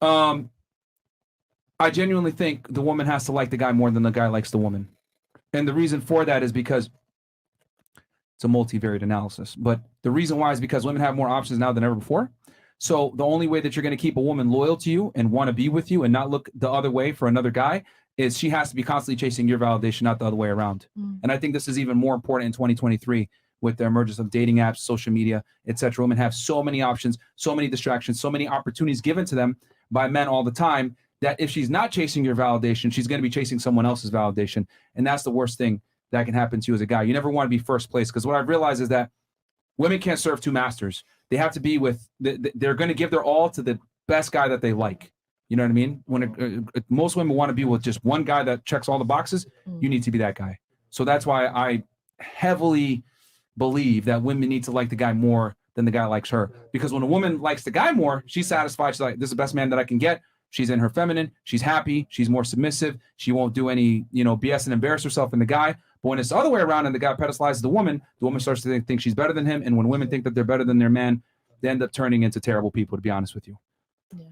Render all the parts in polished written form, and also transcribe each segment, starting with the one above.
I genuinely think the woman has to like the guy more than the guy likes the woman. And the reason for that is because it's a multivariate analysis. But the reason why is because women have more options now than ever before. So the only way that you're going to keep a woman loyal to you and want to be with you and not look the other way for another guy is she has to be constantly chasing your validation, not the other way around. And I think this is even more important in 2023 with the emergence of dating apps, social media, etc. Women have so many options, so many distractions, so many opportunities given to them by men all the time that if she's not chasing your validation, she's going to be chasing someone else's validation. And that's the worst thing that can happen to you as a guy. You never want to be first place, because what I've realized is that women can't serve two masters. They have to be with, they're going to give their all to the best guy that they like. You know what I mean? When most women want to be with just one guy that checks all the boxes, you need to be that guy. So that's why I heavily believe that women need to like the guy more than the guy likes her. Because when a woman likes the guy more, she's satisfied. She's like, this is the best man that I can get. She's in her feminine. She's happy. She's more submissive. She won't do any, BS and embarrass herself in the guy. But when it's the other way around and the guy pedestalizes the woman starts to think she's better than him. And when women think that they're better than their man, they end up turning into terrible people, to be honest with you. Yeah.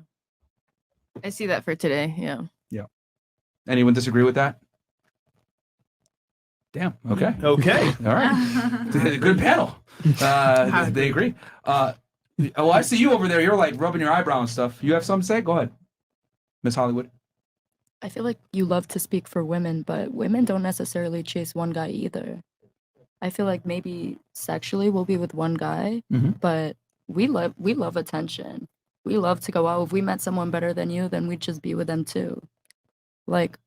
I see that for today. Yeah. Yeah. Anyone disagree with that? Damn. Okay. Okay. All right. Good panel. They agree. Oh, I see you over there. You're like rubbing your eyebrow and stuff. You have something to say? Go ahead, Miss Hollywood. I feel like you love to speak for women, but women don't necessarily chase one guy either. I feel like maybe sexually we'll be with one guy, but we love attention. We love to go out. If we met someone better than you, then we'd just be with them too. Like.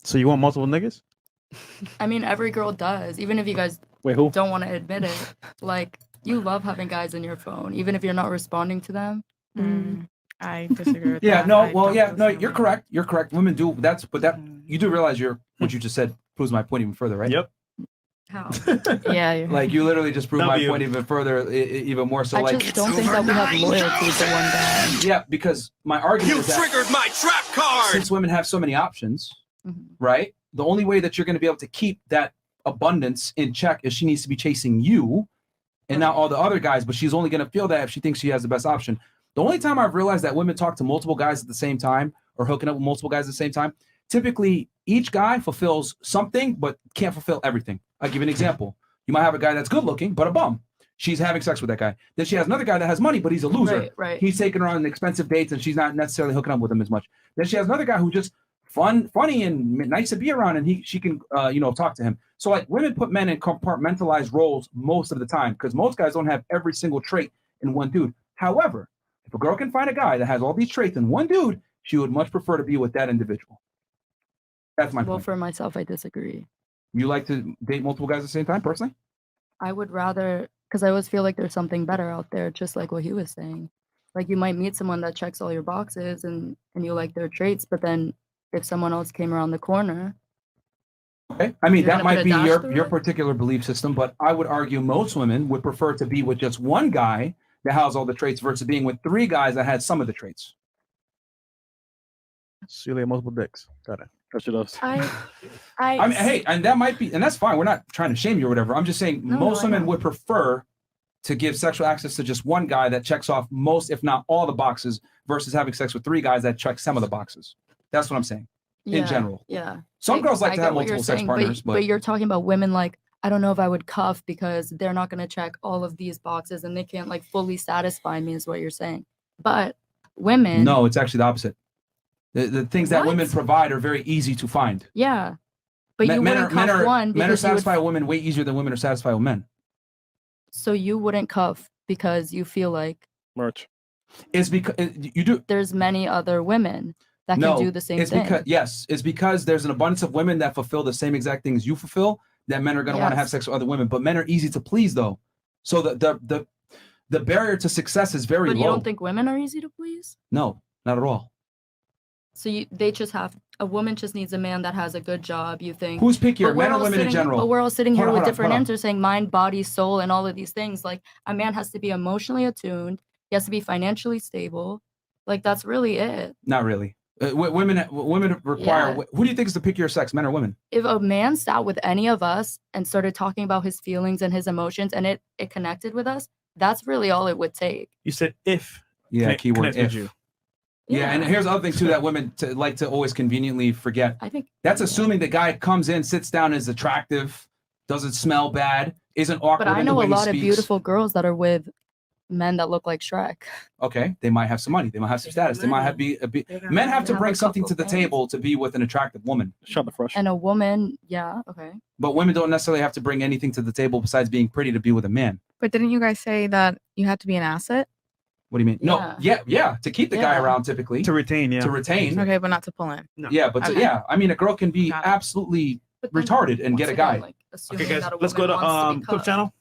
So you want multiple niggas? I mean, every girl does. Even if you guys don't want to admit it, like. You love having guys in your phone, even if you're not responding to them. I disagree with that. Yeah, no, you're correct. You're correct. Women do you do realize what you just said proves my point even further, right? Yep. How? Yeah. Like you literally just proved my point even further, even more. So I just don't think that we have loyalty to one guy. Yeah, because my argument is that triggered my trap card. Since women have so many options, right? The only way that you're going to be able to keep that abundance in check is she needs to be chasing you. And not all the other guys, but she's only going to feel that if she thinks she has the best option. The only time I've realized that women talk to multiple guys at the same time or hooking up with multiple guys at the same time, typically each guy fulfills something but can't fulfill everything. I'll give you an example. You might have a guy that's good looking, but a bum. She's having sex with that guy. Then she has another guy that has money, but he's a loser. Right. He's taking her on expensive dates and she's not necessarily hooking up with him as much. Then she has another guy who's just funny and nice to be around, and she can talk to him. So like women put men in compartmentalized roles most of the time because most guys don't have every single trait in one dude. However, if a girl can find a guy that has all these traits in one dude, she would much prefer to be with that individual. That's my point. Well, for myself, I disagree. You like to date multiple guys at the same time, personally? I would rather, because I always feel like there's something better out there, just like what he was saying. Like you might meet someone that checks all your boxes and you like their traits, but then if someone else came around the corner. Okay. I mean, that might be your particular belief system, but I would argue most women would prefer to be with just one guy that has all the traits versus being with three guys that had some of the traits. So you like multiple dicks. Got it. That's what I mean, hey, and that might be, and that's fine. We're not trying to shame you or whatever. I'm just saying most women would prefer to give sexual access to just one guy that checks off most, if not all the boxes versus having sex with three guys that check some of the boxes. That's what I'm saying. In general. Yeah. Some girls like to have multiple sex partners, but you're talking about women like, I don't know if I would cuff because they're not going to check all of these boxes and they can't like fully satisfy me is what you're saying. But women. No, it's actually the opposite. The things that women provide are very easy to find. Yeah. But you wouldn't cuff one. Men are satisfied with women way easier than women are satisfied with men. So you wouldn't cuff because you feel like. Merch. It's because you do. There's many other women that can do the same thing. It's because there's an abundance of women that fulfill the same exact things you fulfill that men are going to want to have sex with other women. But men are easy to please, though. So the barrier to success is very low. But you don't think women are easy to please? No, not at all. So a woman just needs a man that has a good job, you think? Who's pickier, men or women in general? But we're all sitting here with different answers saying mind, body, soul, and all of these things. Like a man has to be emotionally attuned. He has to be financially stable. Like that's really it. Not really. Women require. Yeah. Who do you think is the pickier sex, men or women? If a man sat with any of us and started talking about his feelings and his emotions, and it connected with us, that's really all it would take. You said if. Yeah, keyword if. Yeah, and here's the other thing too that women like to always conveniently forget. I think That's assuming the guy comes in, sits down, is attractive, doesn't smell bad, isn't awkward. But I in the know way a he lot of speaks. beautiful girls that are with men that look like Shrek. Okay, they might have some money, they might have some status, they might have men have to bring something to the table to be with an attractive woman. Shut the fresh. And a woman, yeah, okay. But women don't necessarily have to bring anything to the table besides being pretty to be with a man. But didn't you guys say that you had to be an asset? What do you mean? No, yeah, to keep the guy around typically. To retain, yeah. To retain. Okay, but not to pull in. No. Yeah, but Okay. I mean, a girl can be absolutely But then, retarded and once get a again, guy. like, assuming Okay, guys, that a let's go woman to wants be Clip cut. Channel.